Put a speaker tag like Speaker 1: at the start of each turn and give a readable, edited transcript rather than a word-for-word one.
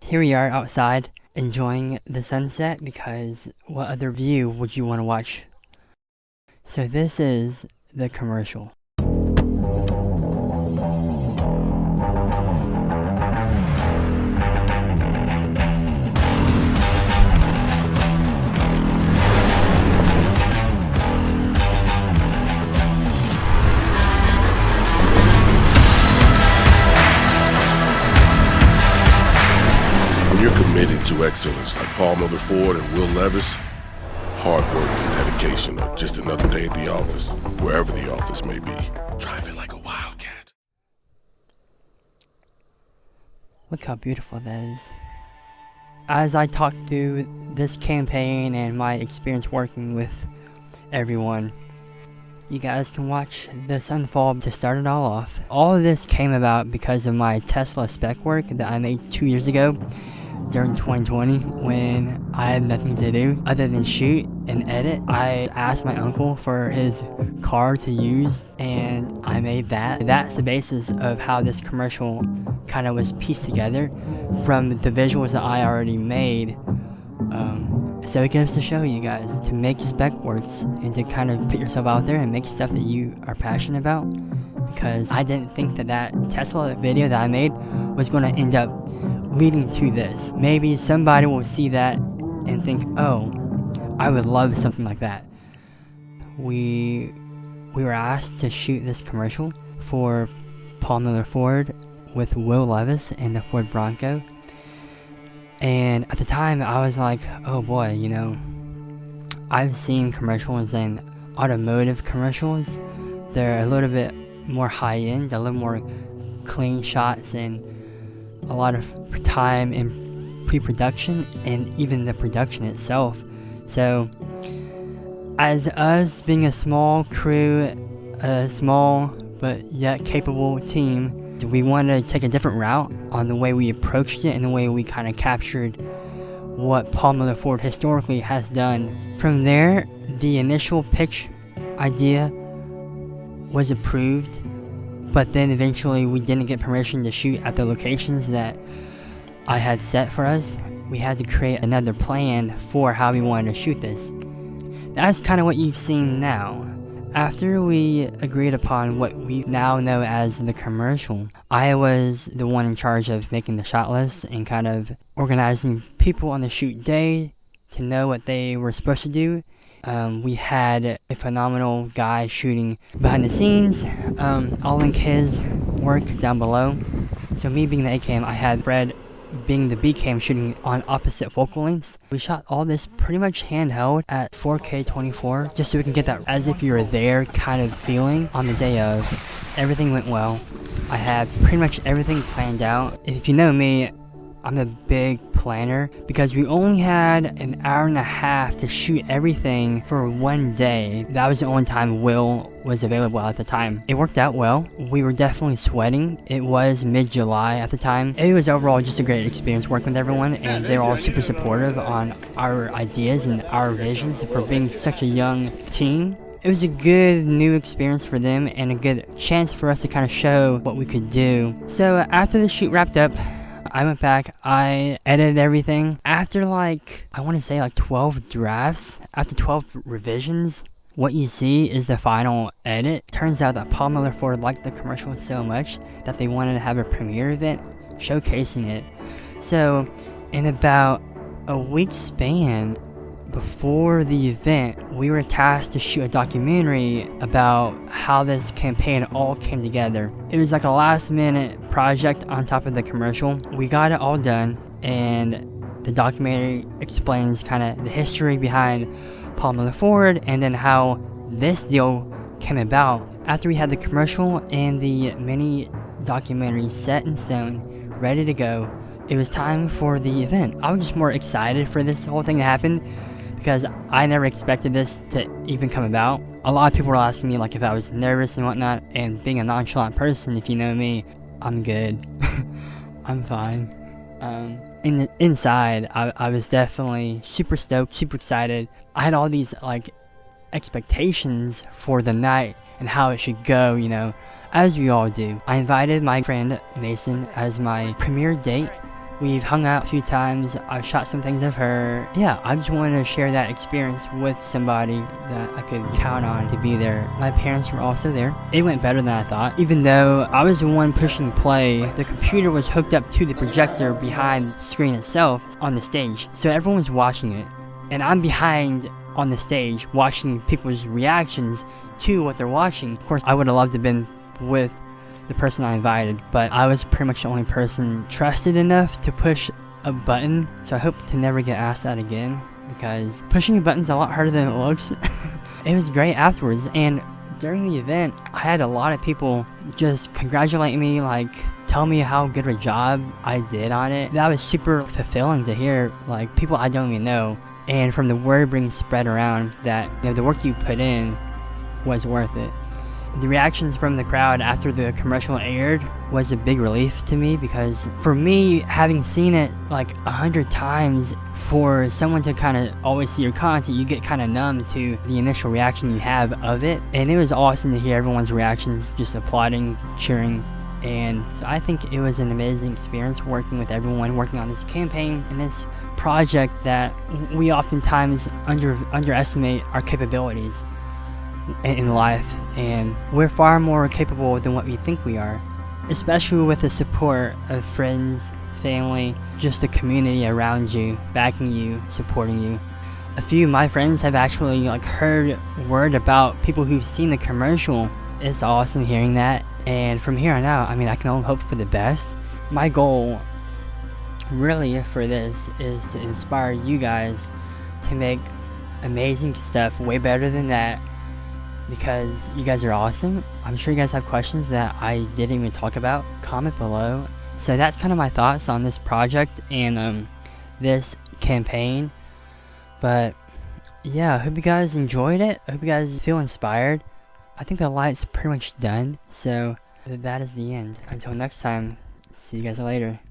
Speaker 1: Here we are outside enjoying the sunset, because what other view would you want to watch? So this is the commercial.
Speaker 2: When you're committed to excellence like Paul Miller Ford and Will Levis, hard work and dedication are just another day at the office, wherever the office may be. Driving like a Wildcat.
Speaker 1: Look how beautiful that is. As I talk through this campaign and my experience working with everyone, you guys can watch the sunfall to start it all off. All of this came about because of my Tesla spec work that I made 2 years ago during 2020, when I had nothing to do other than shoot and edit. I asked my uncle for his car to use, and I made that. That's the basis of how this commercial kind of was pieced together from the visuals that I already made. So it goes to show you guys to make spec works and to kind of put yourself out there and make stuff that you are passionate about, because I didn't think that Tesla video that I made was going to end up leading to this. Maybe somebody will see that and think, oh, I would love something like that. We were asked to shoot this commercial for Paul Miller Ford with Will Levis and the Ford Bronco. And at the time, I was like, oh boy, I've seen commercials and automotive commercials. They're a little bit more high-end, a little more clean shots, and a lot of time in pre-production and even the production itself. So, as us being a small crew, a small but yet capable team, we wanted to take a different route on the way we approached it and the way we kind of captured what Paul Miller Ford historically has done. From there, the initial pitch idea was approved, but then eventually we didn't get permission to shoot at the locations that I had set for us. We had to create another plan for how we wanted to shoot this. That's kind of what you've seen now. After we agreed upon what we now know as the commercial, I was the one in charge of making the shot list and kind of organizing people on the shoot day to know what they were supposed to do. We had a phenomenal guy shooting behind the scenes. I'll link his work down below. So me being the A cam, I had Fred being the B cam shooting on opposite focal lengths. We shot all this pretty much handheld at 4K 24, just so we can get that as if you were there kind of feeling on the day of. Everything went well. I had pretty much everything planned out. If you know me, I'm a big planner, because we only had an hour and a half to shoot everything for one day. That was the only time Will was available at the time. It worked out well. We were definitely sweating. It was mid-July at the time. It was overall just a great experience working with everyone, and they were all super supportive on our ideas and our visions for being such a young team. It was a good new experience for them and a good chance for us to kind of show what we could do. So after the shoot wrapped up, I went back, I edited everything. After I want to say 12 drafts, after 12 revisions, what you see is the final edit. Turns out that Paul Miller Ford liked the commercial so much that they wanted to have a premiere event showcasing it. So in about a week span before the event, we were tasked to shoot a documentary about how this campaign all came together. It was like a last minute project on top of the commercial. We got it all done, and the documentary explains kind of the history behind Paul Miller Ford and then how this deal came about. After we had the commercial and the mini documentary set in stone, ready to go, it was time for the event. I was just more excited for this whole thing to happen, because I never expected this to even come about. A lot of people were asking me if I was nervous and whatnot, and being a nonchalant person, if you know me, I'm good. I'm fine. Inside, I was definitely super stoked, super excited. I had all these expectations for the night and how it should go, as we all do. I invited my friend Maison as my premiere date We've hung out a few times. I've shot some things of her. Yeah, I just wanted to share that experience with somebody that I could count on to be there. My parents were also there. It went better than I thought. Even though I was the one pushing play, the computer was hooked up to the projector behind the screen itself on the stage. So everyone was watching it. And I'm behind on the stage watching people's reactions to what they're watching. Of course, I would have loved to have been with the person I invited, but I was pretty much the only person trusted enough to push a button, so I hope to never get asked that again, because pushing a button's a lot harder than it looks. It was great afterwards, and during the event, I had a lot of people just congratulate me, like tell me how good of a job I did on it. That was super fulfilling to hear, like people I don't even know, and from the word being spread around that, you know, the work you put in was worth it. The reactions from the crowd after the commercial aired was a big relief to me, because for me, having seen it like 100 times, for someone to kind of always see your content, you get kind of numb to the initial reaction you have of it. And it was awesome to hear everyone's reactions, just applauding, cheering. And so I think it was an amazing experience working with everyone, working on this campaign and this project that we oftentimes underestimate our capabilities in life, and we're far more capable than what we think we are, especially with the support of friends, family, just the community around you, backing you, supporting you. A few of my friends have actually heard word about people who've seen the commercial. It's awesome hearing that, and from here on out, I mean, I can only hope for the best. My goal really for this is to inspire you guys to make amazing stuff way better than that, because you guys are awesome. I'm sure you guys have questions that I didn't even talk about. Comment below. So that's kind of my thoughts on this project and this campaign. But yeah, I hope you guys enjoyed it. I hope you guys feel inspired. I think the light's pretty much done. So that is the end. Until next time, see you guys later.